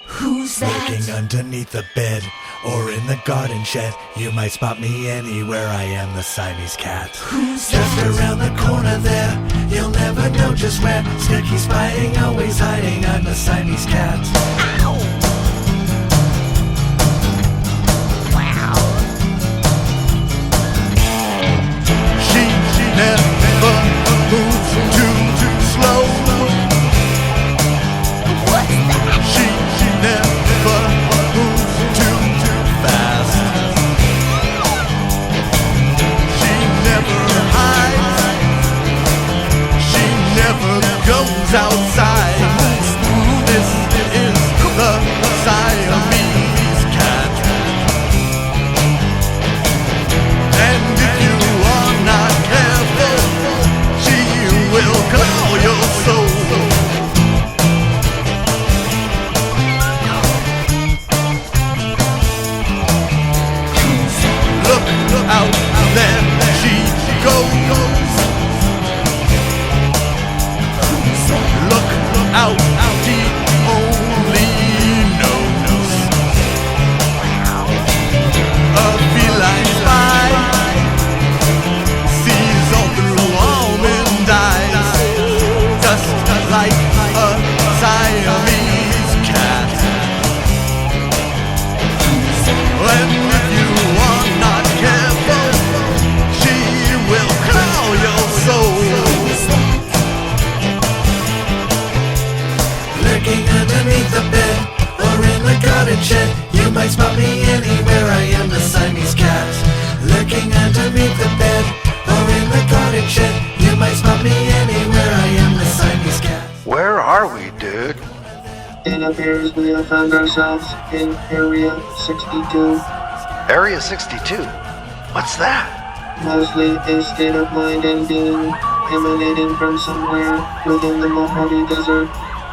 Who's that? Lurking underneath the bed or in the garden shed. You might spot me anywhere. I am the Siamese cat. Who's Just that? around the corner there. You'll never know just where. Sneaky spying, always hiding. I'm the Siamese cat. Ow! Wow. She never moves too slow. What's that? She never moves too fast. She never hides. She never goes outside. This is the Siamese cat. And if you are not careful, she will claw your soul. Look out, there she goes. Look out, he only knows. A feline spy sees all through almond eyes, just like a Siamese cat. And if you are not careful, she will claw your soul. Lurking underneath the bed or in the garden shed. You might spot me anywhere. I am the Siamese cat. Lurking underneath the bed or in the garden shed. You might spot me anywhere. I am the Siamese cat. Where are we, dude? It appears we have found ourselves in Area 62, Area 62? What's that? mostly a state of mind and being emanating from somewhere within the Mojave Desert,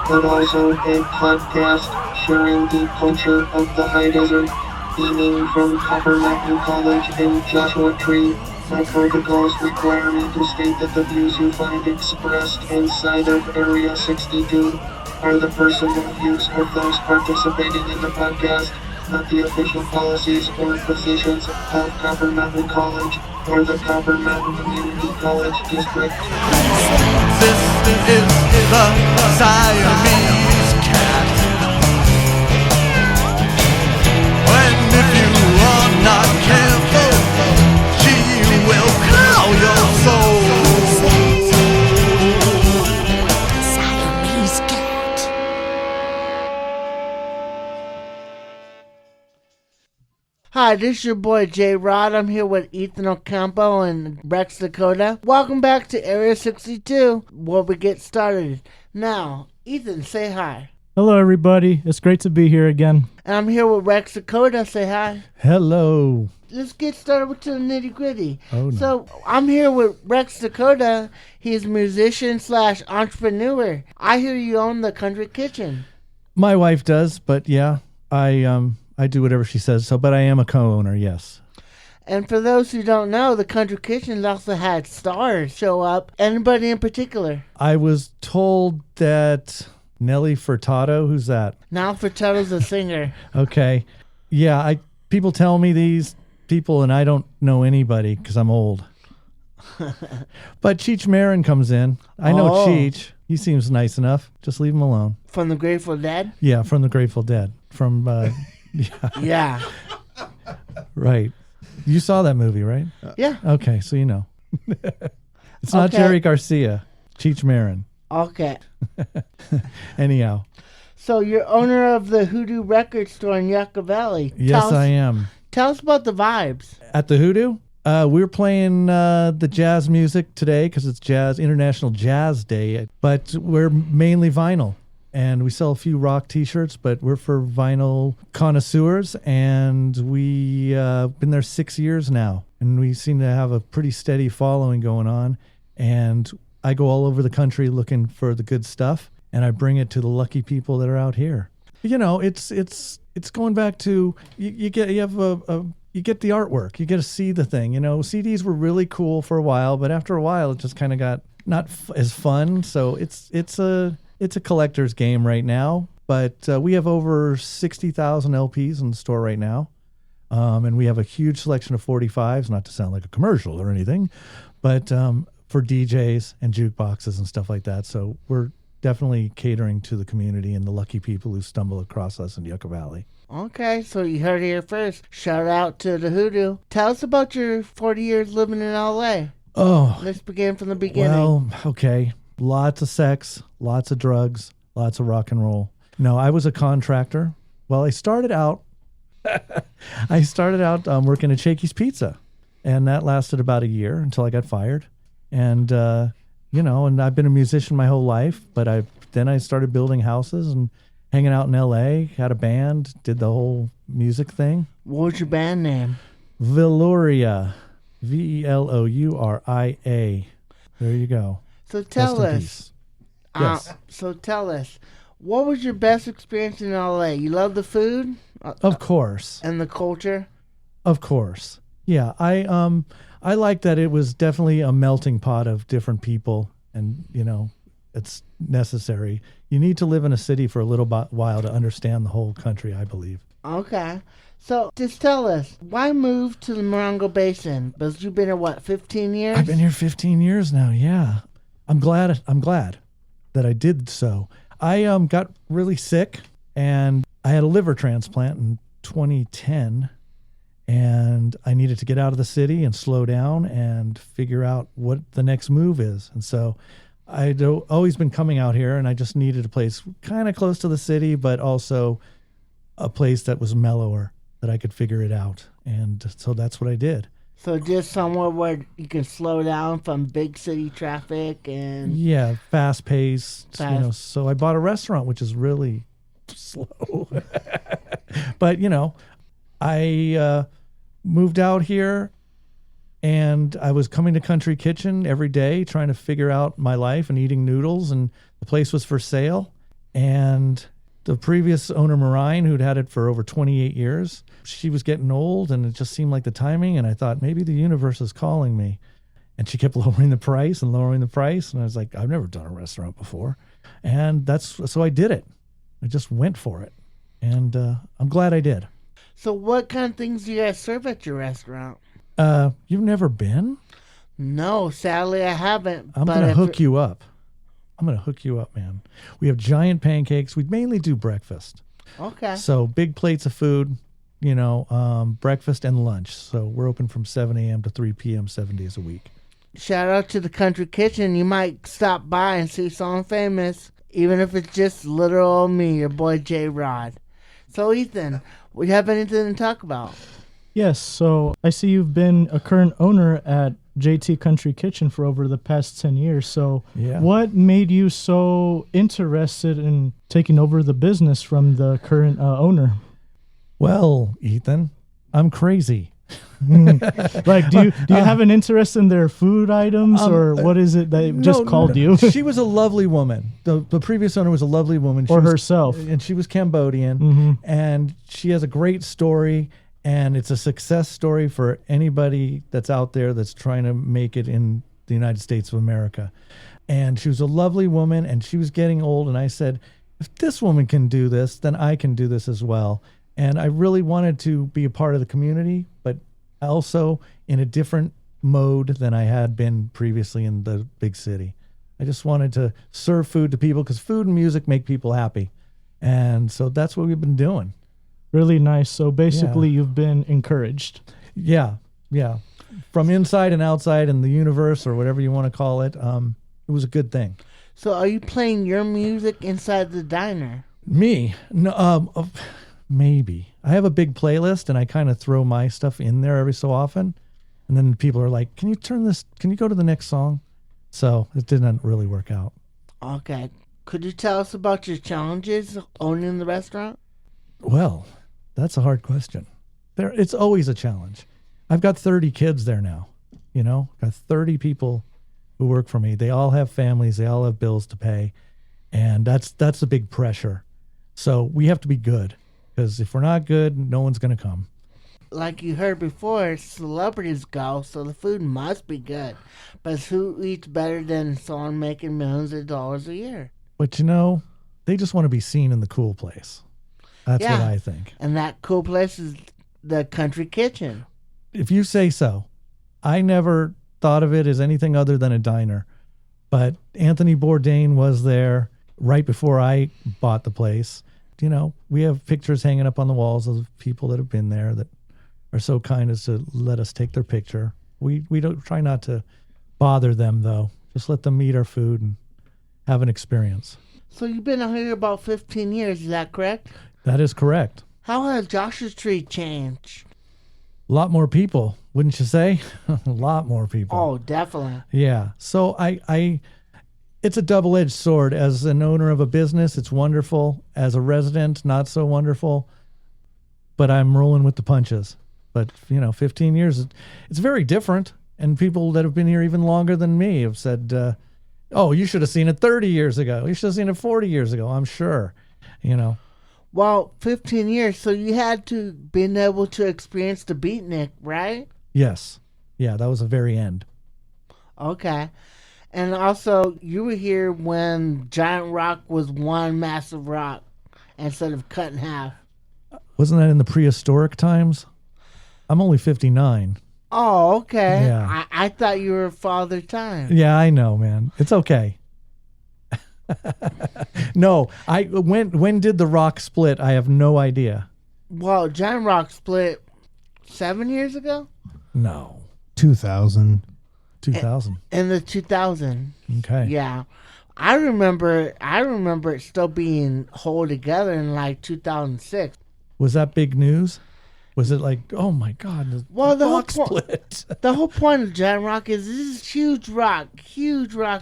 but also a podcast sharing the culture of the high desert, beaming from Copper Mountain College in Joshua Tree. My protocols require me to state that the views you find expressed inside of Area 62 are the personal views of those participating in the podcast, not the official policies or positions of Copper Mountain College or the Copper Mountain Community College District. This is the Siamese cat. And if you are not careful, she will claw your soul. Siamese cat. Hi, this is your boy JRod. I'm here with Ethan Ocampo and Rex Dakota. Welcome back to Area 62, where we get started. Now, Ethan, say hi. Hello, everybody. It's great to be here again. And I'm here with Rex Dakota. Say hi. Hello. Let's get started with the nitty gritty. Oh, no. So, I'm here with Rex Dakota. He's a musician / entrepreneur. I hear you own the Country Kitchen. My wife does, but yeah, I do whatever she says. So, but I am a co-owner, yes. And for those who don't know, the Country Kitchen also had stars show up. Anybody in particular? I was told that Nelly Furtado, who's that? Now Furtado's a singer. Okay. Yeah, people tell me these people, and I don't know anybody because I'm old. But Cheech Marin comes in. I know Oh. Cheech. He seems nice enough. Just leave him alone. From the Grateful Dead? Yeah, from the Grateful Dead. From, Yeah. right. You saw that movie, right? Yeah. Okay, so you know. It's not Okay. Jerry Garcia. Cheech Marin. Okay. Anyhow. So you're owner of the Hoodoo Record Store in Yucca Valley. Yes, I am. Tell us about the vibes. At the Hoodoo, we're playing the jazz music today because it's International Jazz Day. But we're mainly vinyl. And we sell a few rock t-shirts, but we're for vinyl connoisseurs. And we've been there 6 years now. And we seem to have a pretty steady following going on. And I go all over the country looking for the good stuff. And I bring it to the lucky people that are out here. You know, it's going back to you have a you get the artwork. You get to see the thing. CDs were really cool for a while, but after a while, it just kind of got not as fun. So it's a collector's game right now. But we have over 60,000 LPs in the store right now. And we have a huge selection of 45s, not to sound like a commercial or anything, but for DJs and jukeboxes and stuff like that. So we're definitely catering to the community and the lucky people who stumble across us in Yucca Valley. Okay, so you heard it here first. Shout out to the Hoodoo. Tell us about your 40 years living in L.A. Oh. Let's begin from the beginning. Well, okay. Lots of sex, lots of drugs, lots of rock and roll. No, I was a contractor. Well, I started out working at Shakey's Pizza, and that lasted about a year until I got fired. And, and I've been a musician my whole life, but then I started building houses and hanging out in L.A., had a band, did the whole music thing. What was your band name? Velouria. Velouria. There you go. So tell Rest in us. peace. Yes. So tell us, what was your best experience in L.A.? You love the food? Of course. And the culture? Of course. Yeah. I like that it was definitely a melting pot of different people, and, it's necessary. You need to live in a city for a little while to understand the whole country, I believe. Okay. So just tell us, why move to the Morongo Basin? Because you've been here, 15 years? I've been here 15 years now, yeah. I'm glad that I did so. I got really sick, and I had a liver transplant in 2010, and I needed to get out of the city and slow down and figure out what the next move is. And so I'd always been coming out here, and I just needed a place kind of close to the city, but also a place that was mellower, that I could figure it out. And so that's what I did. So just somewhere where you can slow down from big city traffic and... Yeah, fast-paced. So I bought a restaurant, which is really slow. But, I moved out here, and I was coming to Country Kitchen every day trying to figure out my life and eating noodles, and the place was for sale. And the previous owner, Marine, who'd had it for over 28 years, she was getting old, and it just seemed like the timing, and I thought, maybe the universe is calling me. And she kept lowering the price, and I was like, I've never done a restaurant before. And so I did it. I just went for it. And I'm glad I did. So what kind of things do you guys serve at your restaurant? You've never been? No, sadly I haven't. I'm going to hook you up. I'm going to hook you up, man. We have giant pancakes. We mainly do breakfast. Okay. So big plates of food, breakfast and lunch. So we're open from 7 a.m. to 3 p.m. 7 days a week. Shout out to the Country Kitchen. You might stop by and see someone famous, even if it's just little old me, your boy JRod. So Ethan, we have anything to talk about? Yes, so I see you've been a current owner at JT Country Kitchen for over the past 10 years. So What made you so interested in taking over the business from the current owner? Well, Ethan, I'm crazy. Like, do you have an interest in their food items, or what is it that just called you? She was a lovely woman. The previous owner was a lovely woman. Herself. And she was Cambodian, and she has a great story. And it's a success story for anybody that's out there that's trying to make it in the United States of America. And she was a lovely woman, and she was getting old. And I said, if this woman can do this, then I can do this as well. And I really wanted to be a part of the community, but also in a different mode than I had been previously in the big city. I just wanted to serve food to people, because food and music make people happy. And so that's what we've been doing. Really nice. So basically, you've been encouraged. Yeah. From inside and outside in the universe, or whatever you want to call it, it was a good thing. So are you playing your music inside the diner? Me? No, maybe. I have a big playlist, and I kind of throw my stuff in there every so often. And then people are like, can you go to the next song? So it didn't really work out. Okay. Could you tell us about your challenges owning the restaurant? Well, that's a hard question. It's always a challenge. I've got 30 kids there now, got 30 people who work for me. They all have families. They all have bills to pay. And that's a big pressure. So we have to be good, because if we're not good, no one's going to come. like you heard before, celebrities go, so the food must be good. But who eats better than someone making millions of dollars a year? But they just want to be seen in the cool place. That's what I think. And that cool place is the Country Kitchen. If you say so. I never thought of it as anything other than a diner. But Anthony Bourdain was there right before I bought the place. We have pictures hanging up on the walls of people that have been there that are so kind as to let us take their picture. We don't try not to bother them, though. Just let them eat our food and have an experience. So you've been out here about 15 years, is that correct? That is correct. How has Joshua Tree changed? A lot more people, wouldn't you say? A lot more people. Oh, definitely. Yeah. So it's a double-edged sword. As an owner of a business, it's wonderful. As a resident, not so wonderful. But I'm rolling with the punches. But, 15 years, it's very different. And people that have been here even longer than me have said, you should have seen it 30 years ago. You should have seen it 40 years ago, I'm sure. Well, 15 years, so you had to been able to experience the beatnik, right? Yes. Yeah, that was the very end. Okay. And also, you were here when Giant Rock was one massive rock instead of cut in half. Wasn't that in the prehistoric times? I'm only 59. Oh, okay. Yeah. I thought you were Father Time. Yeah, I know, man. It's okay. No, when did the rock split? I have no idea. Well, Giant Rock split 7 years ago? No. 2000. 2000. In the 2000. Okay. Yeah. I remember it still being whole together in like 2006. Was that big news? Was it like, oh my God, the rock split? The whole point of Giant Rock is this is huge rock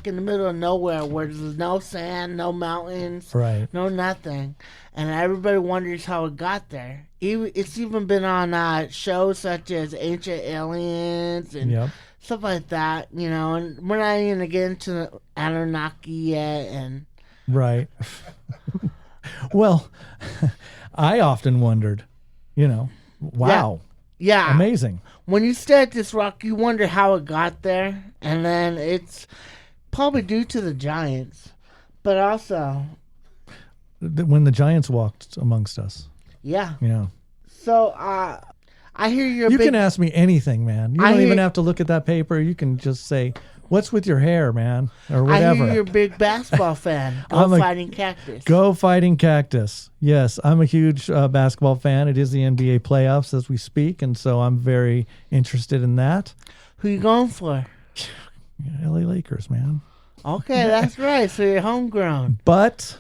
in the middle of nowhere where there's no sand, no mountains, right? No nothing, and everybody wonders how it got there. It's even been on shows such as Ancient Aliens and stuff like that, and we're not even going to get into the Anunnaki yet. And right. Well, I often wondered, wow. Yeah. Amazing. When you stare at this rock, you wonder how it got there. And then it's probably due to the giants. But also... when the giants walked amongst us. Yeah. Yeah. So, I hear you're You can ask me anything, man. You don't even have to look at that paper. You can just say, what's with your hair, man? Or whatever. I hear you're a big basketball fan. Go Fighting Cactus. Go Fighting Cactus. Yes, I'm a huge basketball fan. It is the NBA playoffs as we speak, and so I'm very interested in that. Who you going for? LA Lakers, man. Okay, that's right. So you're homegrown. But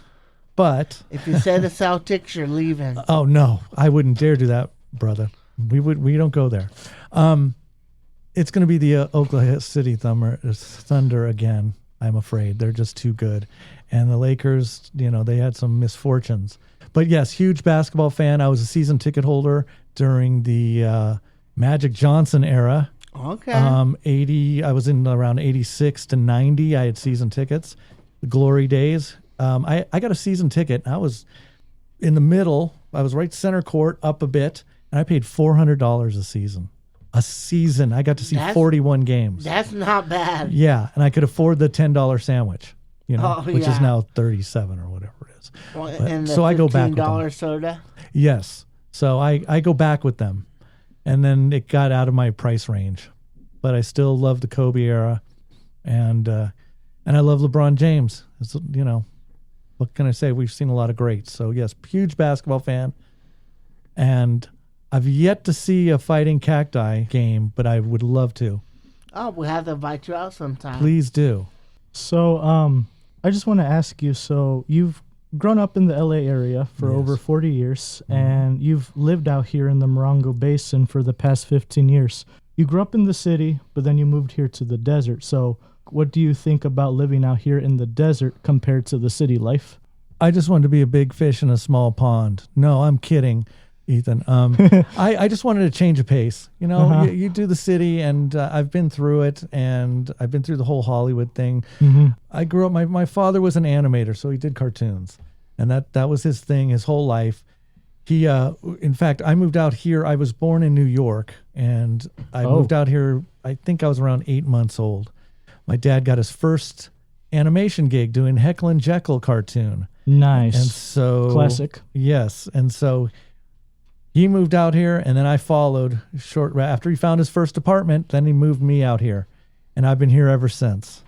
if you say the Celtics, you're leaving. Oh no, I wouldn't dare do that, brother. We don't go there. It's going to be the Oklahoma City Thunder again, I'm afraid. They're just too good. And the Lakers, they had some misfortunes. But yes, huge basketball fan. I was a season ticket holder during the Magic Johnson era. Okay. I was in around 86 to 90. I had season tickets. The glory days. I got a season ticket. I was in the middle. I was right center court, up a bit. And I paid $400 a season. A season. I got to see 41 games. That's not bad. Yeah, and I could afford the $10 sandwich, which is now $37 or whatever it is. Well, and the so I go back with them. $15 soda? Yes. So I go back with them. And then it got out of my price range. But I still love the Kobe era. And I love LeBron James. It's, what can I say? We've seen a lot of greats. So yes, huge basketball fan. And I've yet to see a Fighting Cacti game, but I would love to. Oh, we'll have to invite you out sometime. Please do. So, I just want to ask you, so you've grown up in the LA area for over 40 years, and you've lived out here in the Morongo Basin for the past 15 years. You grew up in the city, but then you moved here to the desert. So, what do you think about living out here in the desert compared to the city life? I just wanted to be a big fish in a small pond. No, I'm kidding, Ethan. I just wanted to change a pace. You do the city, and I've been through it, and I've been through the whole Hollywood thing. Mm-hmm. I grew up, my father was an animator, so he did cartoons, and that was his thing his whole life. He, in fact, I moved out here. I was born in New York, and I moved out here. I think I was around 8 months old. My dad got his first animation gig doing Heckle and Jekyll cartoon. Nice. And so classic. Yes, and so he moved out here, and then I followed short after he found his first apartment. Then he moved me out here, and I've been here ever since.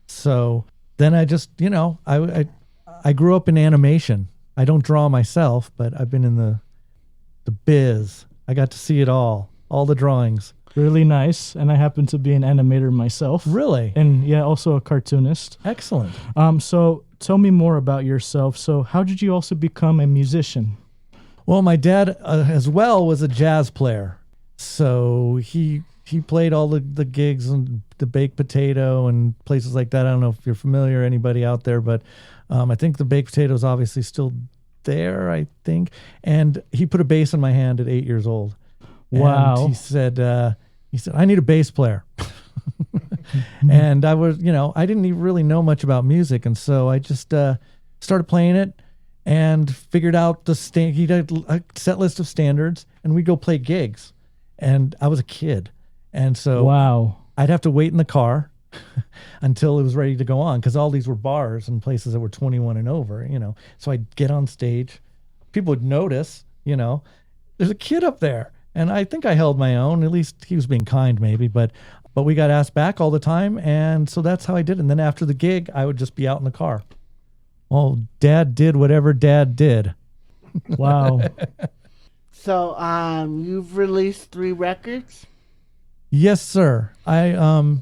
So then I just, I grew up in animation. I don't draw myself, but I've been in the biz. I got to see it all the drawings. Really nice. And I happen to be an animator myself. Really? And yeah, also a cartoonist. Excellent. So tell me more about yourself. So how did you also become a musician? Well, my dad as well was a jazz player. So he played all the gigs and the Baked Potato and places like that. I don't know if you're familiar, anybody out there, but I think the Baked Potato is obviously still there, I think. And he put a bass in my hand at 8 years old. Wow. And he said, I need a bass player. And I was, I didn't even really know much about music. And so I just started playing it and figured out he did a set list of standards, and we'd go play gigs. And I was a kid. And so wow. I'd have to wait in the car until it was ready to go on, because all these were bars and places that were 21 and over, So I'd get on stage. People would notice, there's a kid up there. And I think I held my own. At least he was being kind, maybe. But we got asked back all the time, and so that's how I did it. And then after the gig, I would just be out in the car. Well, Dad did whatever Dad did. Wow. So, you've released 3 records? Yes, sir. I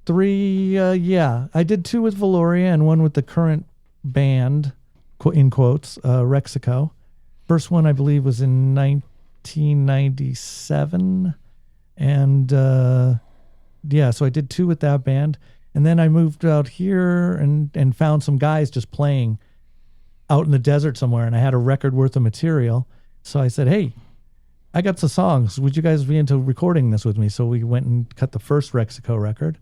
3. I did 2 with Valoria and 1 with the current band, in quotes, Rexico. First one, I believe, was in 1997, and so I did 2 with that band, and then I moved out here and found some guys just playing out in the desert somewhere, and I had a record worth of material. So I said, hey, I got some songs, would you guys be into recording this with me? So we went and cut the first Rexico record,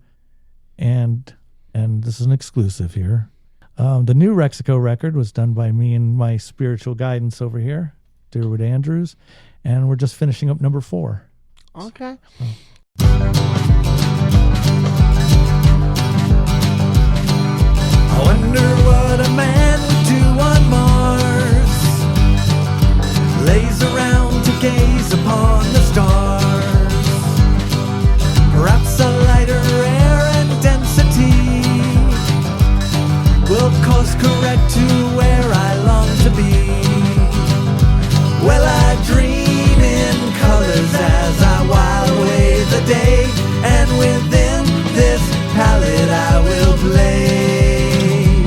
and this is an exclusive here. The new Rexico record was done by me and my spiritual guidance over here, Dearwood Andrews, and we're just finishing up number 4. Okay. I wonder what a man would do on Mars. Lays around to gaze upon the stars. Perhaps a lighter air and density will course correct to where I long to be. Well, I dream in colors as I while away the day, and within this palette I will play.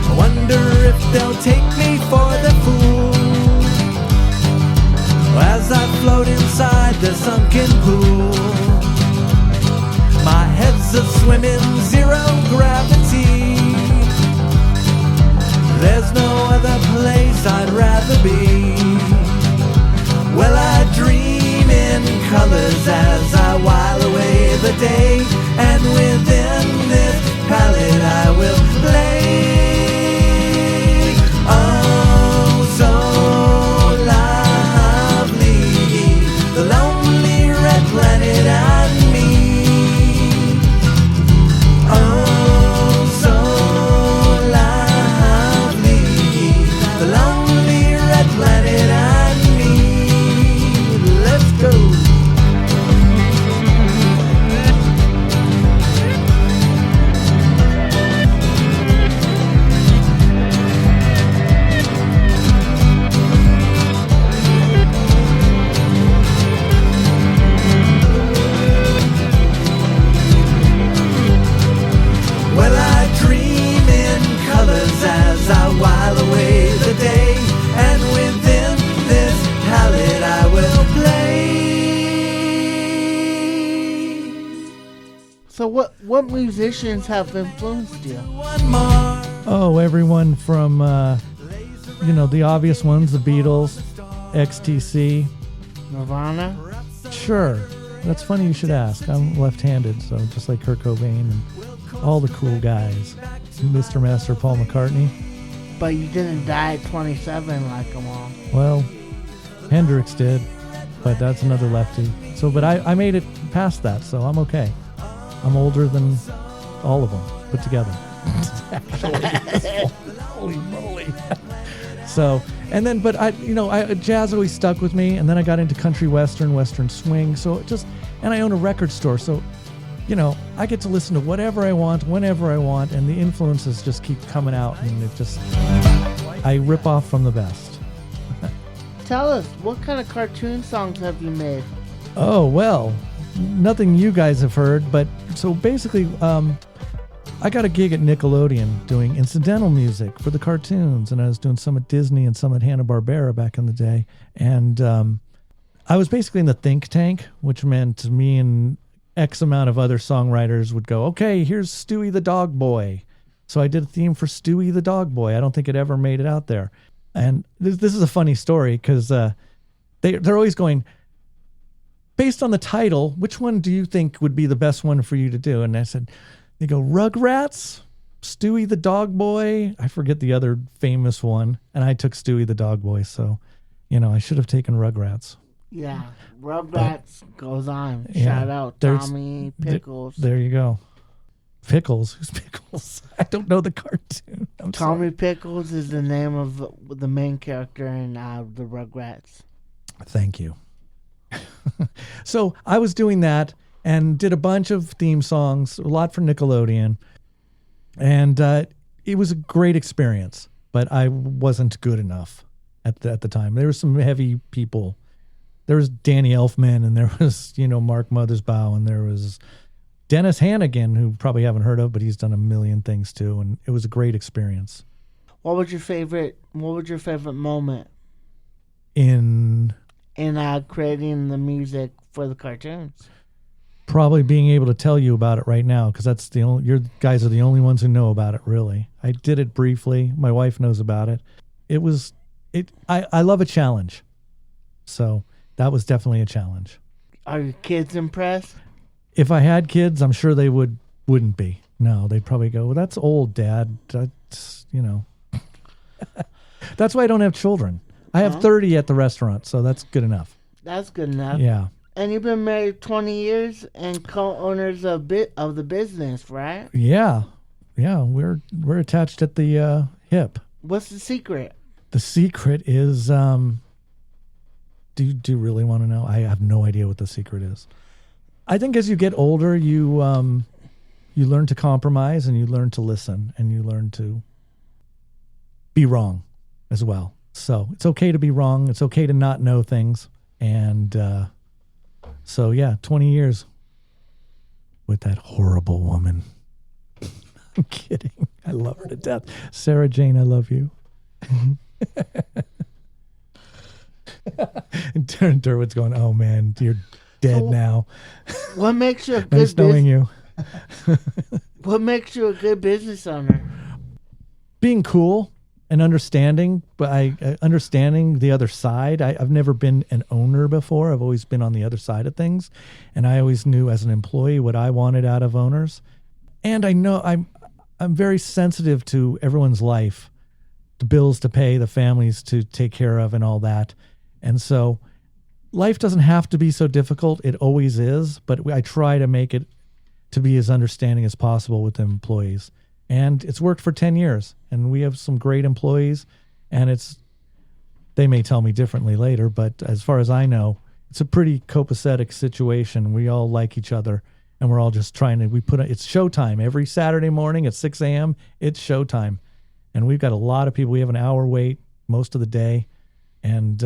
I wonder if they'll take me for the fool as I float inside the sunken pool. My head's a swim in zero gravity. There's no other place I'd rather be. Well, I dream in colors as I while away the day, and within this palette I will play. Oh, so lovely, the lonely red planet and me. Oh, so lovely, the lonely red planet and me. Let's go. Well, I dream in colors as I while away the day, and within this palette I will play. So what musicians have influenced you? One more. Oh, everyone from, the obvious ones, the Beatles, XTC. Nirvana? Sure. That's funny you should ask. I'm left-handed, so just like Kurt Cobain and all the cool guys. Mr. Master Paul McCartney. But you didn't die at 27 like them all. Well, Hendrix did, but that's another lefty. So, but I made it past that, so I'm okay. I'm older than all of them put together. Actually, holy moly. So, and then, but jazz always stuck with me, and then I got into country western swing. So and I own a record store, so I get to listen to whatever I want, whenever I want, and the influences just keep coming out, and I rip off from the best. Tell us, what kind of cartoon songs have you made? Oh, well, nothing you guys have heard, but so basically, I got a gig at Nickelodeon doing incidental music for the cartoons, and I was doing some at Disney and some at Hanna-Barbera back in the day, and I was basically in the think tank, which meant me and X amount of other songwriters would go, okay, here's Stewie the Dog Boy. So I did a theme for Stewie the Dog Boy. I don't think it ever made it out there. And this is a funny story because they're always going, based on the title, which one do you think would be the best one for you to do? And I said, they go, Rugrats, Stewie the Dog Boy. I forget the other famous one. And I took Stewie the Dog Boy. So, I should have taken Rugrats. Yeah, Rugrats goes on. Shout out Tommy Pickles. There you go. Pickles? Who's Pickles? I don't know the cartoon. Tommy Pickles is the name of the main character in the Rugrats. Thank you. So I was doing that and did a bunch of theme songs, a lot for Nickelodeon. And it was a great experience, but I wasn't good enough at the time. There were some heavy people. There was Danny Elfman, and there was, Mark Mothersbaugh, and there was Dennis Hannigan, who probably haven't heard of, but he's done a million things too, and it was a great experience. What was your favorite moment in creating the music for the cartoons? Probably being able to tell you about it right now, because that's you guys are the only ones who know about it, really. I did it briefly. My wife knows about it. I love a challenge. So that was definitely a challenge. Are your kids impressed? If I had kids, I'm sure they wouldn't be. No, they'd probably go, well, that's old, Dad. That's, That's why I don't have children. I have 30 at the restaurant, so that's good enough. That's good enough. Yeah. And you've been married 20 years and co-owners of the business, right? Yeah. Yeah, we're attached at the hip. What's the secret? The secret is do you really want to know? I have no idea what the secret is. I think as you get older, you learn to compromise, and you learn to listen, and you learn to be wrong as well. So it's okay to be wrong. It's okay to not know things. And so, yeah, 20 years with that horrible woman. I'm kidding. I love her to death. Sarah Jane, I love you. And Derwood's going, oh, man, you're dead now. What makes you a good nice knowing you. What makes you a good business owner? Being cool and understanding, but understanding the other side. I've never been an owner before. I've always been on the other side of things, and I always knew as an employee what I wanted out of owners. And I know I'm very sensitive to everyone's life, the bills to pay, the families to take care of, and all that. And so life doesn't have to be so difficult. It always is, but I try to make it to be as understanding as possible with the employees. And it's worked for 10 years, and we have some great employees, and they may tell me differently later, but as far as I know, it's a pretty copacetic situation. We all like each other, and we're all just it's showtime. Every Saturday morning at 6 a.m., it's showtime. And we've got a lot of people. We have an hour wait most of the day, and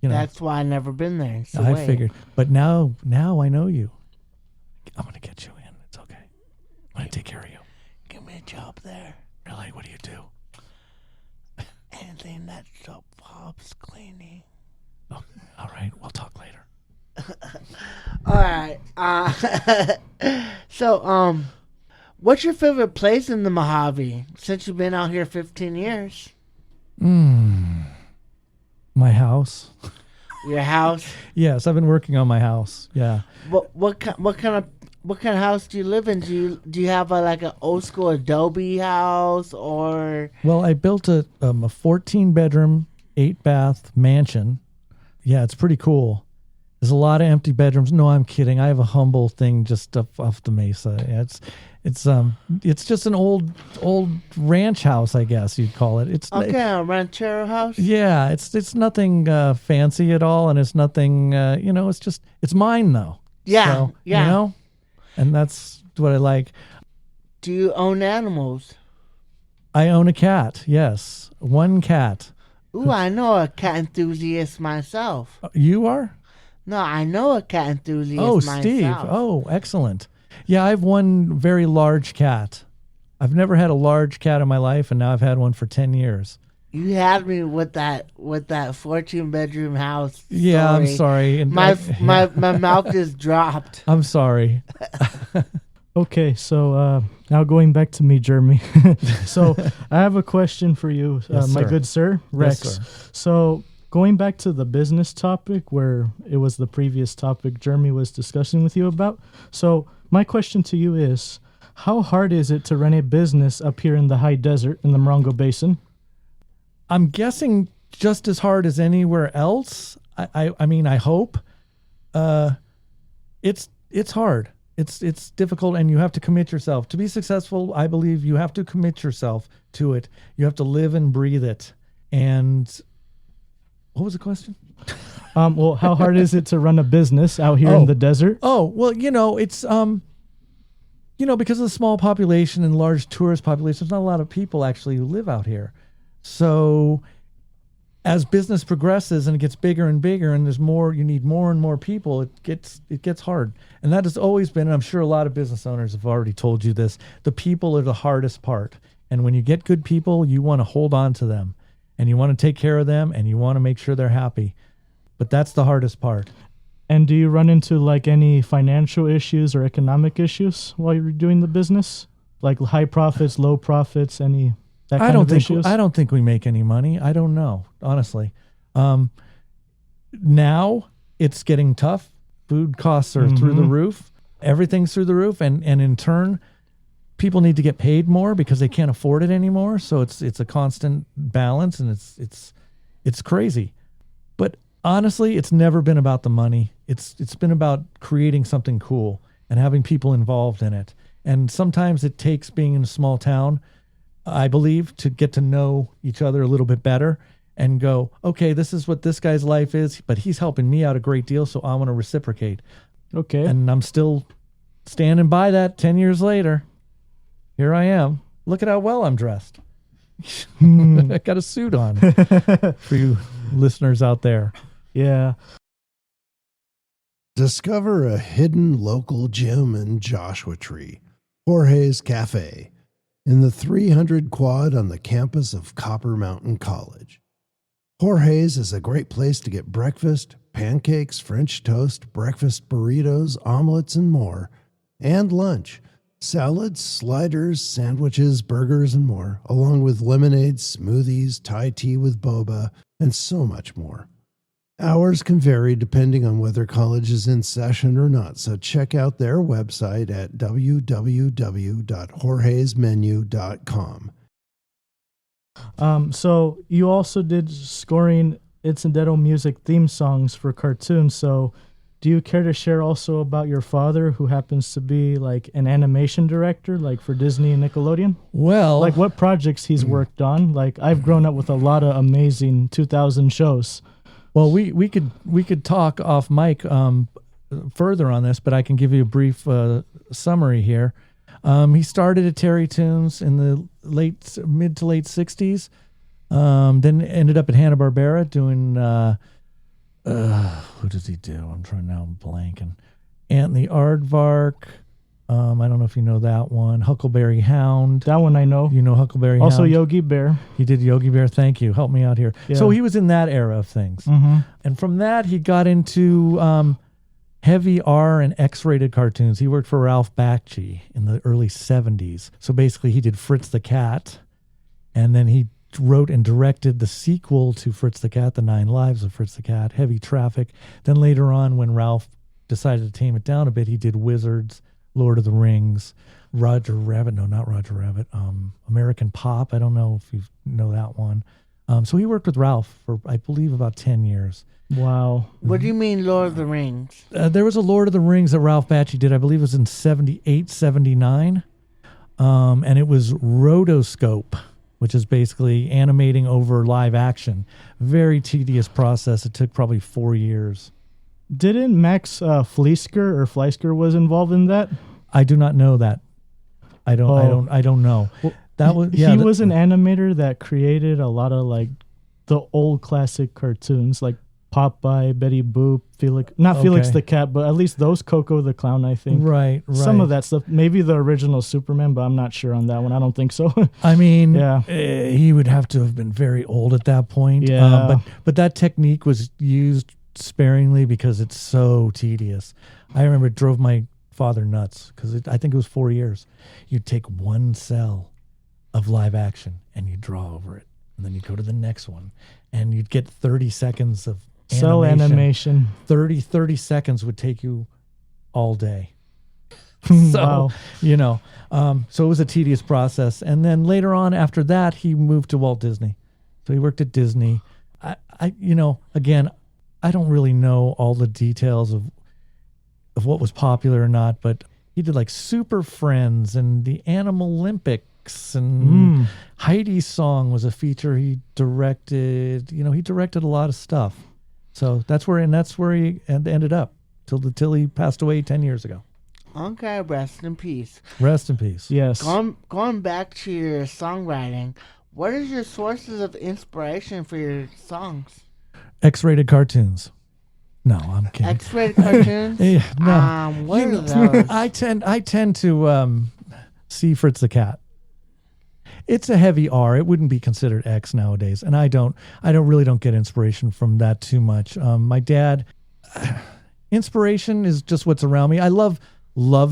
that's why I've never been there. So I figured, but now I know you. I'm gonna get you in. It's okay. I'm gonna take care of you. Give me a job there. Really? What do you do? Anything that's so Bob's cleaning. Oh, all right. We'll talk later. All right. So, what's your favorite place in the Mojave since you've been out here 15 years? My house. Your house? Yes, I've been working on my house. Yeah. What kind of house do you live in? Do you have like an old school adobe house or? Well, I built a 14-bedroom, 8-bath mansion Yeah, it's pretty cool. There's a lot of empty bedrooms. No, I'm kidding. I have a humble thing just up off the mesa. Yeah, it's just an old ranch house, I guess you'd call it. It's Okay, a ranchero house? Yeah, it's nothing fancy at all, and it's nothing. It's mine though. Yeah, So, yeah. And that's what I like. Do you own animals? I own a cat. Yes, one cat. Ooh, I know a cat enthusiast myself. You are? No, I know a cat enthusiast Oh, myself. Steve. Oh, excellent. Yeah, I have one very large cat. I've never had a large cat in my life, and now I've had one for 10 years. You had me with that 14-bedroom house. Yeah, I'm story. sorry. And My mouth just dropped. I'm sorry. Okay, so now going back to me, Jeremy. So I have a question for you, Yes, my sir. good sir, Rex. Yes, sir. So going back to the business topic, where it was the previous topic Jeremy was discussing with you about. So my question to you is, how hard is it to run a business up here in the high desert in the Morongo Basin? I'm guessing just as hard as anywhere else. I mean, I hope. It's hard. It's difficult, and you have to commit yourself. To be successful, I believe you have to commit yourself to it. You have to live and breathe it. And what was the question? Well, how hard is it to run a business out here in the desert? Oh, well, it's because of the small population and large tourist population, there's not a lot of people actually who live out here. So as business progresses and it gets bigger and bigger, and you need more and more people, it gets hard. And that has always been, and I'm sure a lot of business owners have already told you this, the people are the hardest part. And when you get good people, you want to hold on to them, and you want to take care of them, and you want to make sure they're happy. But that's the hardest part. And do you run into like any financial issues or economic issues while you're doing the business? Like high profits, low profits, any that kind of issues? I don't think we make any money. I don't know, honestly. Now it's getting tough. Food costs are through the roof. Everything's through the roof, and in turn, people need to get paid more because they can't afford it anymore. So it's a constant balance, and it's crazy. But honestly, it's never been about the money. It's been about creating something cool and having people involved in it. And sometimes it takes being in a small town, I believe, to get to know each other a little bit better and go, okay, this is what this guy's life is, but he's helping me out a great deal, so I want to reciprocate. Okay. And I'm still standing by that 10 years later. Here I am. Look at how well I'm dressed. I got a suit on for you listeners out there. Yeah. Discover a hidden local gem in Joshua Tree, Jorge's Cafe, in the 300 quad on the campus of Copper Mountain College. Jorge's is a great place to get breakfast, pancakes, French toast, breakfast burritos, omelets, and more, and lunch, salads, sliders, sandwiches, burgers, and more, along with lemonades, smoothies, Thai tea with boba, and so much more. Hours can vary depending on whether college is in session or not, so check out their website at www.jorgesmenu.com. So you also did scoring incidental music theme songs for cartoons. So do you care to share also about your father, who happens to be like an animation director, like for Disney and Nickelodeon? Well, Like what projects he's worked on? Like I've grown up with a lot of amazing 2000 shows. well, we could talk off mic further on this, but I can give you a brief summary here. He started at Terry Toons in the mid to late 60s. Then ended up at Hanna-Barbera doing, who does he do? I'm trying now, I'm blanking. Ant and the Aardvark. I don't know if you know that one. Huckleberry Hound. That one I know. You know Huckleberry Also Hound? Yogi Bear. He did Yogi Bear. Thank you. Help me out here. Yeah. So he was in that era of things. And from that, he got into heavy R and X-rated cartoons. He worked for Ralph Bakshi in the early 70s. So basically, he did Fritz the Cat, and then he wrote and directed the sequel to Fritz the Cat, The 9 Lives of Fritz the Cat, Heavy Traffic. Then later on, when Ralph decided to tame it down a bit, he did Wizards, Lord of the Rings, Roger Rabbit. No, not Roger Rabbit. American Pop. I don't know if you know that one. So he worked with Ralph for, I believe, about 10 years. Wow. What do you mean, Lord of the Rings? There was a Lord of the Rings that Ralph Bakshi did. I believe it was in 78, 79. And it was rotoscope, which is basically animating over live action. Very tedious process. It took probably 4 years. Didn't Max Fleisker was involved in that? I do not know that. I don't know. Well, That was he was an animator that created a lot of like the old classic cartoons, like Popeye, Betty Boop, Felix the Cat, but at least those, Coco the Clown, I think. Right. Some of that stuff. Maybe the original Superman, but I'm not sure on that one. I don't think so. I mean, Yeah. He would have to have been very old at that point. Yeah. But that technique was used sparingly because it's so tedious. I remember it drove my father nuts because I think it was 4 years. You'd take one cell of live action and you'd draw over it. And then you'd go to the next one and you'd get 30 seconds of Cell animation. 30 seconds would take you all day. Wow. So it was a tedious process. And then later on after that, he moved to Walt Disney. So he worked at Disney. Again, I don't really know all the details of what was popular or not, but he did like Super Friends and the Animal Olympics and Heidi's Song was a feature he directed. He directed a lot of stuff. So that's where he ended up till he passed away 10 years ago. Okay, rest in peace. Rest in peace. Yes. Going back to your songwriting, what is your sources of inspiration for your songs? X-rated cartoons. No, I'm kidding. X-rated cartoons? Yeah, no. What are those? I tend to see Fritz the Cat. It's a heavy R. It wouldn't be considered X nowadays, and I really don't get inspiration from that too much. My dad, inspiration is just what's around me. I love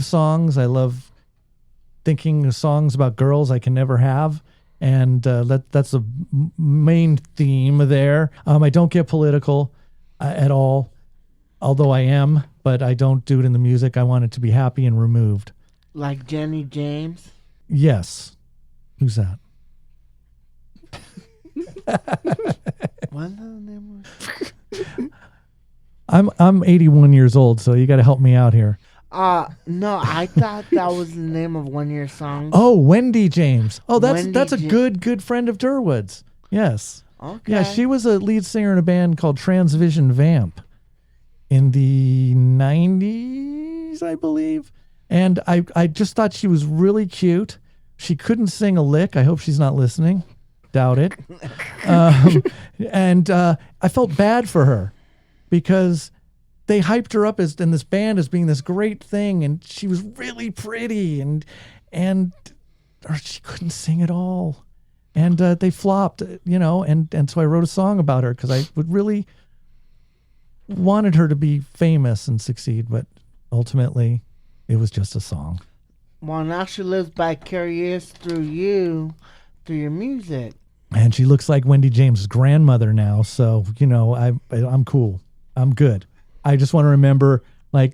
songs. I love thinking of songs about girls I can never have, and that's the main theme there. I don't get political at all, although I am, but I don't do it in the music. I want it to be happy and removed. Like Jenny James? Yes. Who's that? What the name was? I'm 81 years old, so you got to help me out here. No, I thought that was the name of one of your songs. Oh, Wendy James. Oh, that's Wendy a good friend of Durwood's. Yes. Okay. Yeah, she was a lead singer in a band called Transvision Vamp in the 90s, I believe. And I just thought she was really cute. She couldn't sing a lick. I hope she's not listening. Doubt it. And I felt bad for her because they hyped her up in this band as being this great thing, and she was really pretty, and she couldn't sing at all. And they flopped, and so I wrote a song about her because I would really wanted her to be famous and succeed, but ultimately it was just a song. Well, now she lives vicarious through you, through your music. And she looks like Wendy James' grandmother now, so, I'm cool. I'm good. I just want to remember, I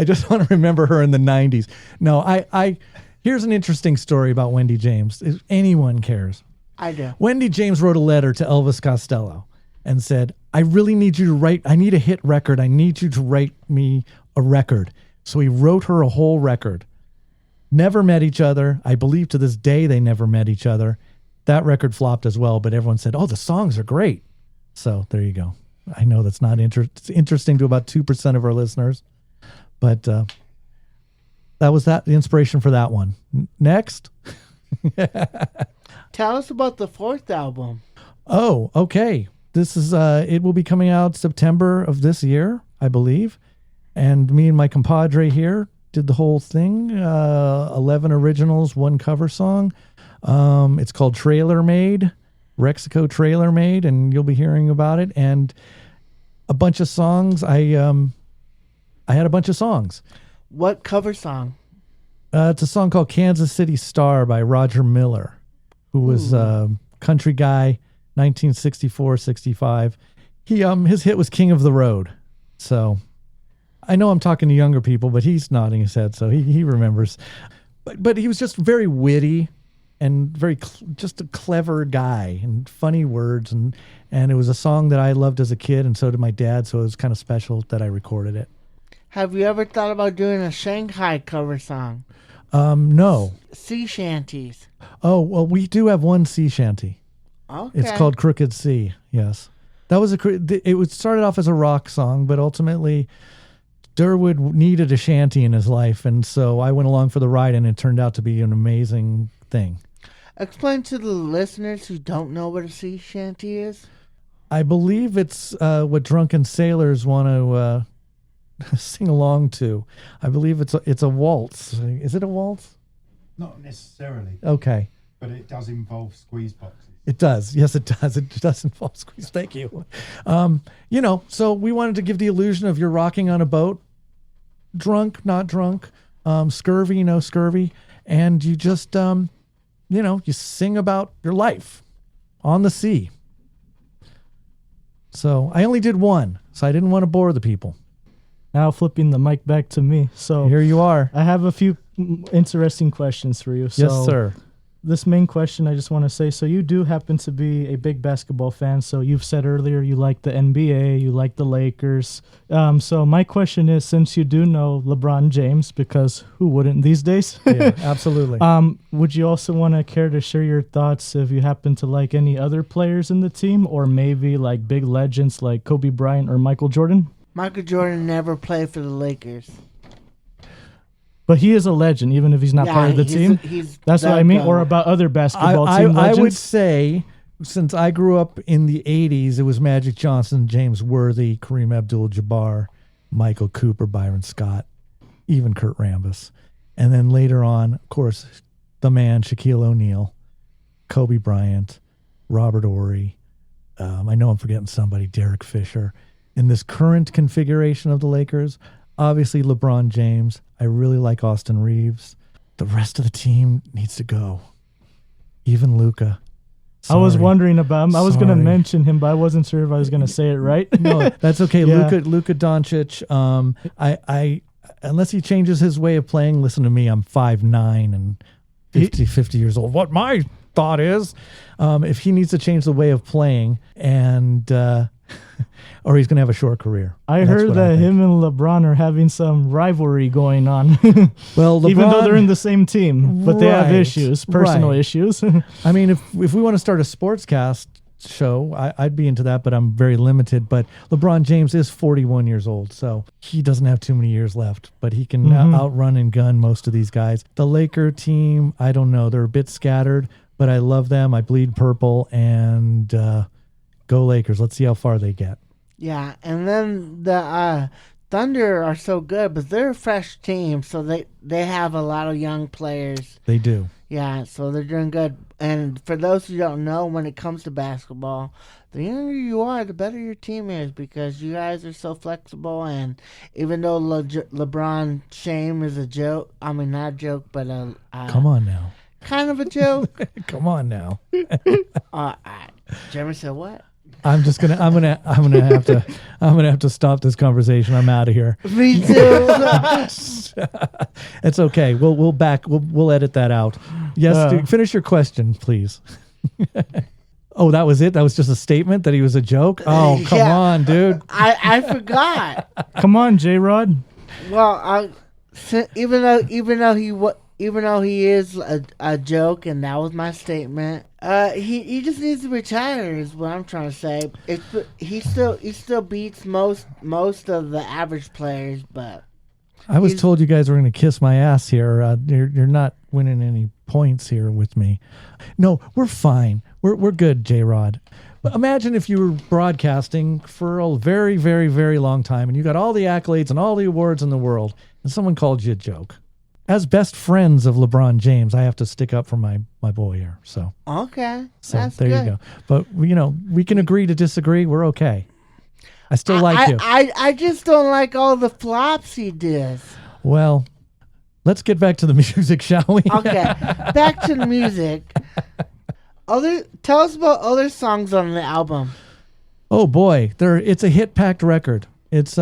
just want to remember her in the 90s. No, here's an interesting story about Wendy James, if anyone cares. I do. Wendy James wrote a letter to Elvis Costello and said, I really need you to write, I need a hit record. I need you to write me a record. So he wrote her a whole record. Never met each other. I believe to this day they never met each other. That record flopped as well, but everyone said, oh, the songs are great. So there you go. I know that's not it's interesting to about 2% of our listeners, but that was the inspiration for that one. Next. Tell us about the fourth album. Oh, okay. This is, it will be coming out September of this year, I believe. And me and my compadre here did the whole thing. 11 originals, 1 cover song. It's called Trailer Made, Rexico Trailer Made, and you'll be hearing about it. And a bunch of songs. I had a bunch of songs. What cover song? It's a song called Kansas City Star by Roger Miller, who was a country guy, 1964, 65. His hit was King of the Road. So I know I'm talking to younger people, but he's nodding his head, so he remembers. But he was just very witty and very just a clever guy and funny words, and it was a song that I loved as a kid, and so did my dad. So it was kind of special that I recorded it. Have you ever thought about doing a Shanghai cover song? No. Sea shanties. Oh, well, we do have one sea shanty. Okay. It's called Crooked Sea. Yes, that was it started off as a rock song, but ultimately Durwood needed a shanty in his life, and so I went along for the ride, and it turned out to be an amazing thing. Explain to the listeners who don't know what a sea shanty is. I believe it's what drunken sailors want to sing along to. I believe it's a waltz. Is it a waltz? Not necessarily. Okay. But it does involve squeeze boxes. It does. Yes, it does. It does involve squeeze. Thank you. So we wanted to give the illusion of you're rocking on a boat, drunk, not drunk, scurvy, no scurvy, and you just, you sing about your life on the sea. So I only did one, so I didn't want to bore the people. Now flipping the mic back to me. So here you are. I have a few interesting questions for you. So yes, sir. This main question, I just want to say, so you do happen to be a big basketball fan. So you've said earlier you like the NBA, you like the Lakers. So my question is, since you do know LeBron James, because who wouldn't these days? Yeah, absolutely. Would you also want to care to share your thoughts if you happen to like any other players in the team, or maybe like big legends like Kobe Bryant or Michael Jordan? Michael Jordan never played for the Lakers. But he is a legend, even if he's not part of the team. That's what I mean. Or about other basketball team legends. I would say, since I grew up in the 80s, it was Magic Johnson, James Worthy, Kareem Abdul-Jabbar, Michael Cooper, Byron Scott, even Kurt Rambis. And then later on, of course, the man, Shaquille O'Neal, Kobe Bryant, Robert Horry. I know I'm forgetting somebody, Derek Fisher. In this current configuration of the Lakers, obviously LeBron James. I really like Austin Reeves. The rest of the team needs to go. Even Luka. I was wondering about him. I was going to mention him, but I wasn't sure if I was going to say it right. No, that's okay. Yeah. Luka Doncic. I unless he changes his way of playing, listen to me. I'm 5'9" and 50 years old. What my thought is, if he needs to change the way of playing, and or he's going to have a short career. I heard that him and LeBron are having some rivalry going on. Well, LeBron, even though they're in the same team, but they have issues, personal issues. I mean, if we want to start a sportscast show, I'd be into that, but I'm very limited. But LeBron James is 41 years old, so he doesn't have too many years left, but he can outrun and gun most of these guys. The Laker team, I don't know. They're a bit scattered, but I love them. I bleed purple, and go Lakers. Let's see how far they get. Yeah, and then the Thunder are so good, but they're a fresh team, so they have a lot of young players. They do. Yeah, so they're doing good. And for those who don't know, when it comes to basketball, the younger you are, the better your team is, because you guys are so flexible. And even though LeBron shame is a joke, I mean, not a joke, but come on now, kind of a joke. Come on now. Jeremy said what? I'm gonna have to stop this conversation. I'm out of here. Me too. It's okay. We'll edit that out. Yes, dude, finish your question, please. Oh, that was it? That was just a statement that he was a joke? Oh, come on, dude. I forgot. Come on, JRod. Well, even though he is a joke, and that was my statement. He just needs to retire, is what I'm trying to say. He still beats most of the average players, but I was told you guys were going to kiss my ass here. You're not winning any points here with me. No, we're fine. We're good, JRod. But imagine if you were broadcasting for a very, very, very long time, and you got all the accolades and all the awards in the world, and someone called you a joke. As best friends of LeBron James, I have to stick up for my boy here. So okay, so that's there good. you go. But we can agree to disagree. We're okay. I still like you. I just don't like all the flops he does. Well, let's get back to the music, shall we? Okay, back to the music. Tell us about other songs on the album. Oh boy, it's a hit-packed record. It's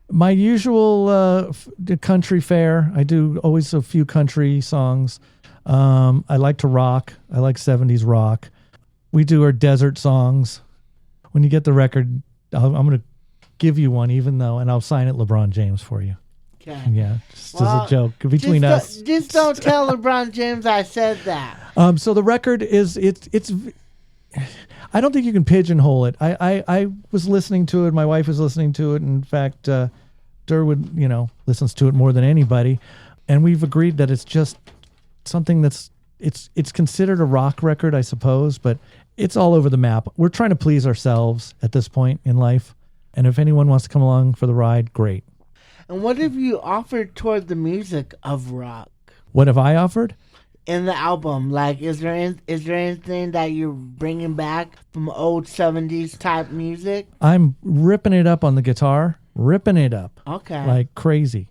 my usual country fare. I do always a few country songs. I like to rock. I like 70s rock. We do our desert songs. When you get the record, I'm going to give you one, even though, and I'll sign it LeBron James for you. Okay. Yeah, just as a joke between us. Just don't tell LeBron James I said that. So the record is it's. I don't think you can pigeonhole it. I was listening to it. My wife was listening to it. In fact, Durwood, listens to it more than anybody, and we've agreed that it's just something that's it's considered a rock record, I suppose, but it's all over the map. We're trying to please ourselves at this point in life, and if anyone wants to come along for the ride, great. And what have you offered toward the music of rock? What have I offered? In the album, like, is there anything that you're bringing back from old 70s type music? I'm ripping it up on the guitar, ripping it up. Okay. Like crazy.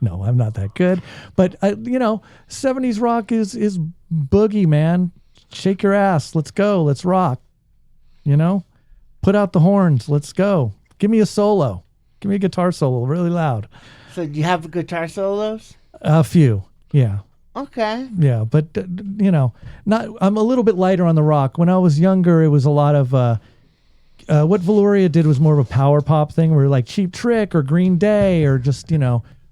No, I'm not that good. But, 70s rock is boogie, man. Shake your ass. Let's go. Let's rock. Put out the horns. Let's go. Give me a solo. Give me a guitar solo really loud. So do you have guitar solos? A few, yeah. Okay. Yeah, but not. I'm a little bit lighter on the rock. When I was younger, it was a lot of what Valoria did was more of a power pop thing. We're like Cheap Trick or Green Day or just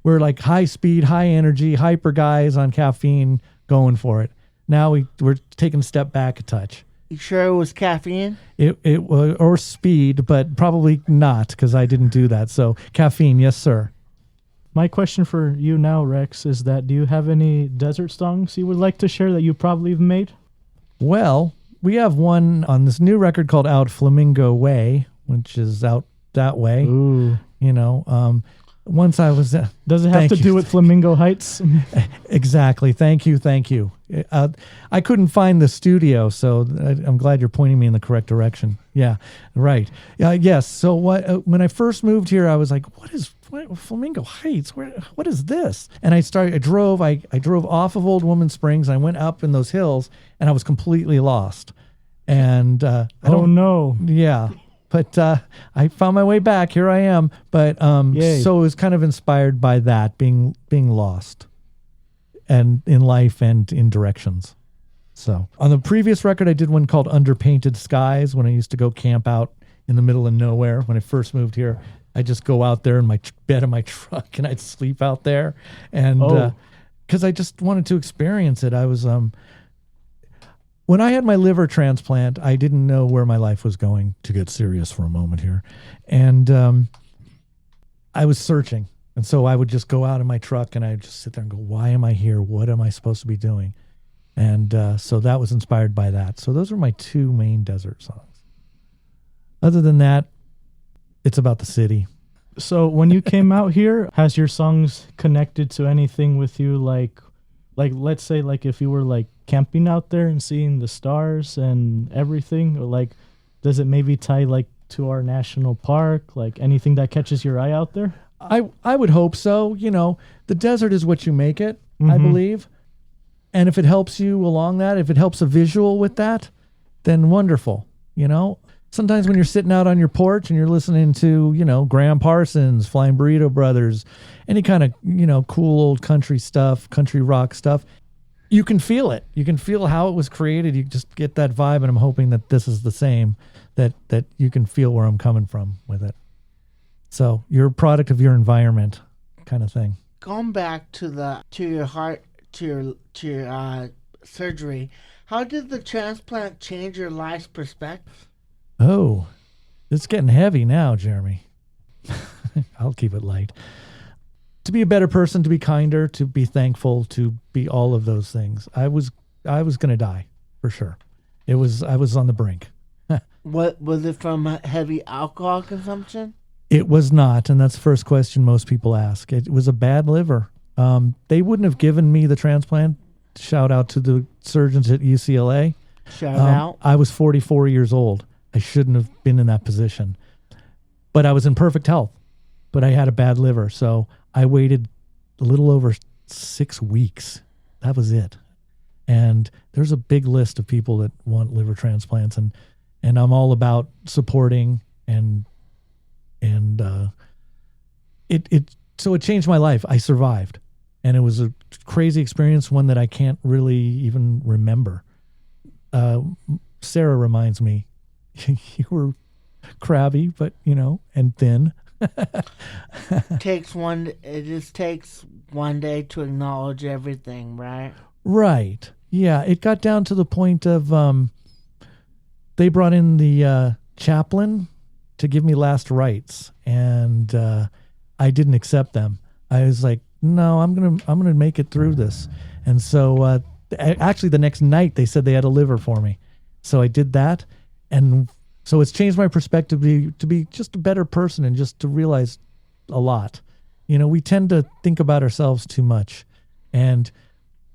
we're like high speed, high energy, hyper guys on caffeine going for it. Now we're taking a step back a touch. You sure it was caffeine? It was or speed, but probably not because I didn't do that. So caffeine, yes sir. My question for you now, Rex, is that do you have any desert songs you would like to share that you probably have made? Well, we have one on this new record called Out Flamingo Way, which is out that way. Ooh. Once I was... Does it have to do with Flamingo Heights? Exactly. Thank you. I couldn't find the studio, so I'm glad you're pointing me in the correct direction. Yeah, right. Yes. So when I first moved here, I was like, what Flamingo Heights? What is this? And I drove off of Old Woman Springs. And I went up in those hills, and I was completely lost. And oh no. Yeah. But I found my way back. Here I am. But so it was kind of inspired by that, being lost, and in life and in directions. So on the previous record, I did one called Underpainted Skies when I used to go camp out in the middle of nowhere. When I first moved here, I just go out there in my bed of my truck and I'd sleep out there, and because I just wanted to experience it. I was when I had my liver transplant, I didn't know where my life was going, to get serious for a moment here. And I was searching. And so I would just go out in my truck and I'd just sit there and go, why am I here? What am I supposed to be doing? And so that was inspired by that. So those are my two main desert songs. Other than that, it's about the city. So when you came out here, has your songs connected to anything with you? Like let's say, like if you were like camping out there and seeing the stars and everything, or like, does it maybe tie like to our national park, like anything that catches your eye out there? I would hope so. The desert is what you make it, I believe. And if it helps you along that, if it helps a visual with that, then wonderful. Sometimes when you're sitting out on your porch and you're listening to, Graham Parsons, Flying Burrito Brothers, any kind of, cool old country stuff, country rock stuff, you can feel it. You can feel how it was created. You just get that vibe, and I'm hoping that this is the same, that you can feel where I'm coming from with it. So you're a product of your environment, kind of thing. Going back to your heart, to your surgery, how did the transplant change your life's perspective? Oh, it's getting heavy now, Jeremy. I'll keep it light. To be a better person, to be kinder, to be thankful, to be all of those things. I was going to die, for sure. I was on the brink. What was it, from heavy alcohol consumption? It was not, and that's the first question most people ask. It was a bad liver. They wouldn't have given me the transplant. Shout out to the surgeons at UCLA. Shout out. I was 44 years old. I shouldn't have been in that position. But I was in perfect health. But I had a bad liver, so I waited a little over 6 weeks. That was it. And there's a big list of people that want liver transplants, and I'm all about supporting and so it changed my life. I survived. And it was a crazy experience, one that I can't really even remember. Sarah reminds me, you were crabby, but, and thin. It just takes one day to acknowledge everything, right? Right. Yeah. It got down to the point of they brought in the chaplain to give me last rites, and I didn't accept them. I was like, no, I'm gonna make it through this. And so actually the next night they said they had a liver for me, so I did that, and so it's changed my perspective to be just a better person and just to realize a lot. We tend to think about ourselves too much, and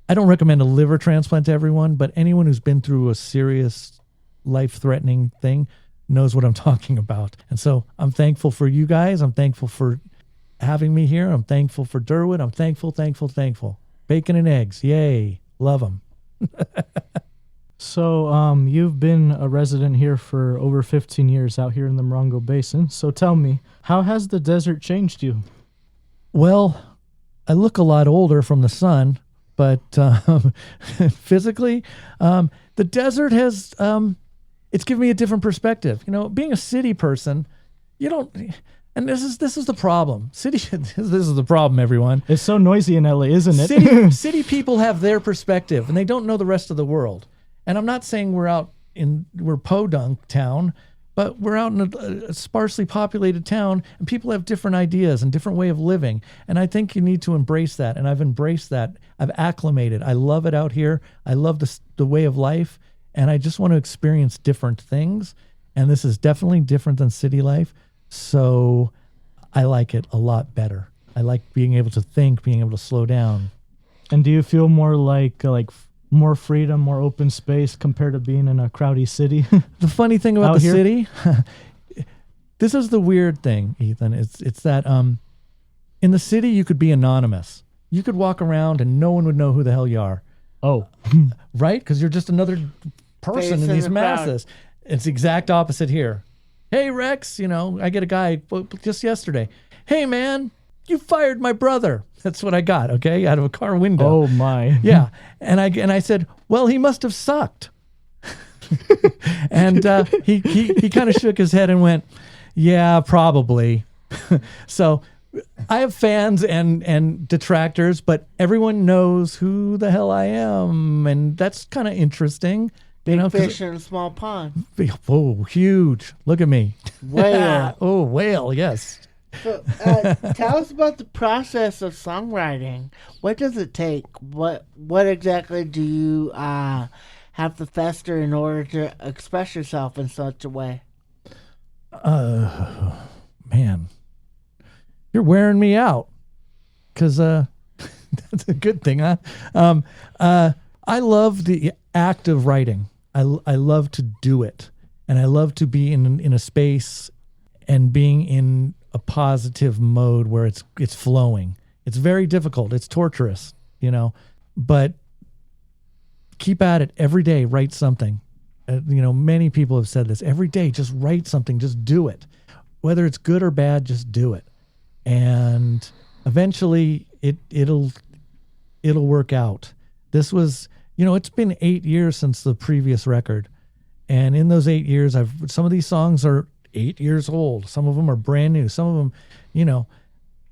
I don't recommend a liver transplant to everyone, but anyone who's been through a serious life-threatening thing knows what I'm talking about. And so I'm thankful for you guys. I'm thankful for having me here. I'm thankful for Durwood. I'm thankful. Bacon and eggs. Yay. Love them. So you've been a resident here for over 15 years out here in the Morongo Basin. So tell me, how has the desert changed you? Well, I look a lot older from the sun, but physically, the desert has, it's given me a different perspective. Being a city person, you don't, and this is the problem. This is the problem, everyone. It's so noisy in LA, isn't it? City people have their perspective, and they don't know the rest of the world. And I'm not saying we're podunk town, but we're out in a sparsely populated town, and people have different ideas and different way of living. And I think you need to embrace that. And I've embraced that. I've acclimated. I love it out here. I love the way of life, and I just want to experience different things. And this is definitely different than city life. So I like it a lot better. I like being able to think, being able to slow down. And do you feel more like more freedom, more open space compared to being in a crowded city? The funny thing about the city, this is the weird thing, Ethan. It's that in the city you could be anonymous. You could walk around and no one would know who the hell you are. Oh, right? Because you're just another person in these masses. It's the exact opposite here. Hey, Rex, I get a guy just yesterday. Hey, man, you fired my brother. That's what I got, okay, out of a car window. Oh, my. Yeah. And I said, well, he must have sucked. And he kind of shook his head and went, yeah, probably. So I have fans and detractors, but everyone knows who the hell I am. And that's kind of interesting. Big fish in a small pond. Oh, huge. Look at me. Whale. Oh, whale, yes. So, tell us about the process of songwriting. What does it take? What exactly do you have to fester in order to express yourself in such a way? Man, you're wearing me out. Because that's a good thing, huh? I love the act of writing. I love to do it, and I love to be in a space and being in a positive mode where it's flowing. It's very difficult. It's torturous, but keep at it every day. Write something. Many people have said this every day. Just write something. Just do it. Whether it's good or bad, just do it. And eventually it'll work out. This was, it's been 8 years since the previous record. And in those 8 years, some of these songs are 8 years old. Some of them are brand new. Some of them,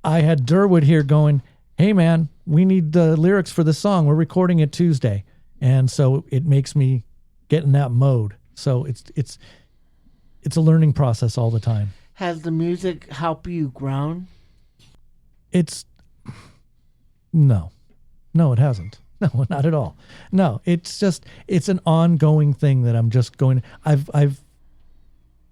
I had Durwood here going, hey man, we need the lyrics for this song. We're recording it Tuesday. And so it makes me get in that mode. So it's a learning process all the time. Has the music helped you grown? No, it hasn't. No, not at all. No, it's an ongoing thing that I'm just going. I've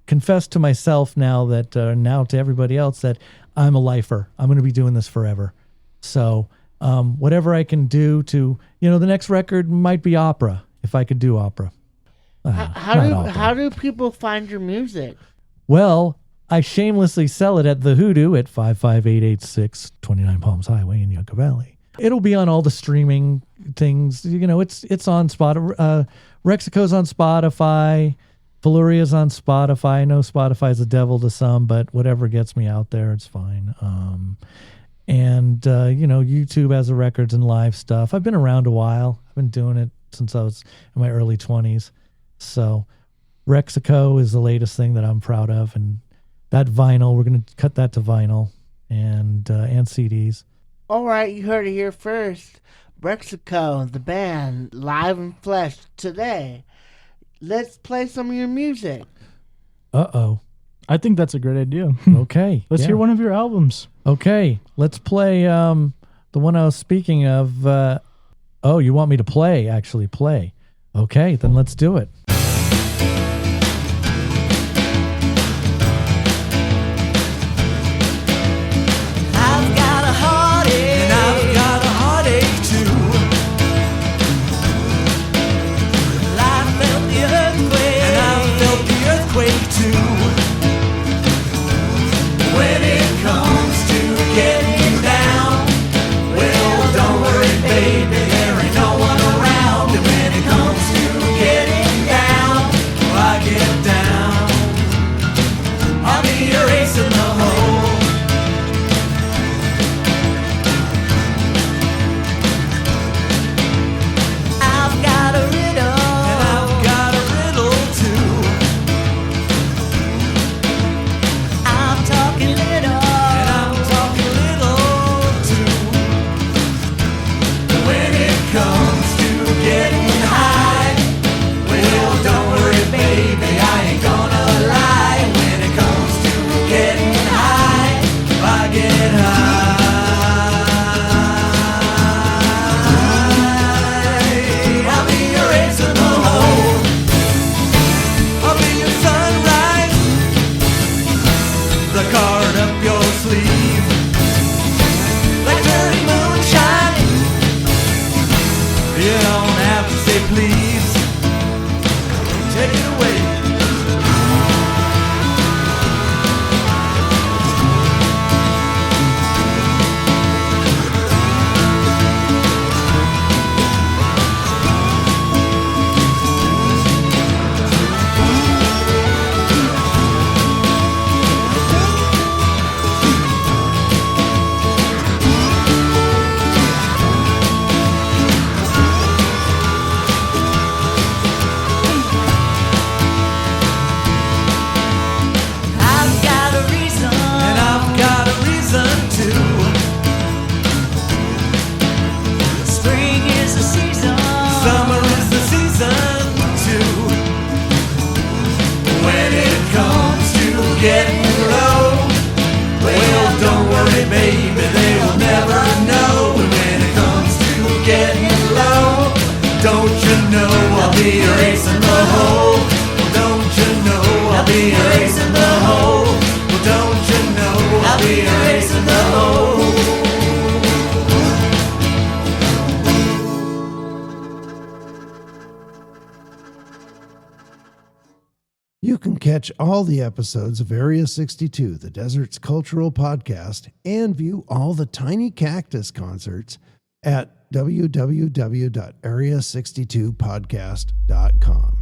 confessed to myself now that now to everybody else that I'm a lifer. I'm going to be doing this forever. So whatever I can do to, the next record might be opera if I could do opera. How do people find your music? Well, I shamelessly sell it at the Hoodoo at 55886 29 Palms Highway in Yucca Valley. It'll be on all the streaming things. It's on Spotify. Rexico's on Spotify. Valuria's on Spotify. I know Spotify's the devil to some, but whatever gets me out there, it's fine. And, YouTube has the records and live stuff. I've been around a while. I've been doing it since I was in my early 20s. So Rexico is the latest thing that I'm proud of. And that vinyl, we're going to cut that to vinyl and CDs. All right, you heard it here first. Rexico, the band, live in flesh today. Let's play some of your music. Uh-oh. I think that's a great idea. Okay. Let's hear one of your albums. Okay. Let's play the one I was speaking of. You want me to actually play. Okay, then let's do it. I've got a heartache, and I've got a heartache too. I felt the earthquake, and I felt the earthquake too. When it comes to getting you down, well, don't worry, baby, there ain't no one around. And when it comes to getting down, I get down. I'll be your ace in the hole. I've got a riddle, and I've got a riddle too. I'm talking little, and I'm talking little too. When it comes to getting high, well, don't worry, baby, I ain't gonna lie. When it comes to getting high, I get high. I'll be your ace in the hole. I'll be your sunrise, the card up your sleeve, like dirty moonshine. You don't have to say please. Take it away. I've got a reason, and I've got a reason too. Spring is the season, summer is the season too. When it comes to getting low, well, don't worry, baby, they will never know. And when it comes to getting low, don't you know I'll be your ace in the hole? Well, don't you know I'll be your ace in the hole? Well, don't you know I'll be your ace in the hole? You can catch all the episodes of Area 62, the Desert's cultural podcast, and view all the Tiny Cactus concerts at www.area62podcast.com.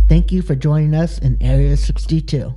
Thank you for joining us in Area 62.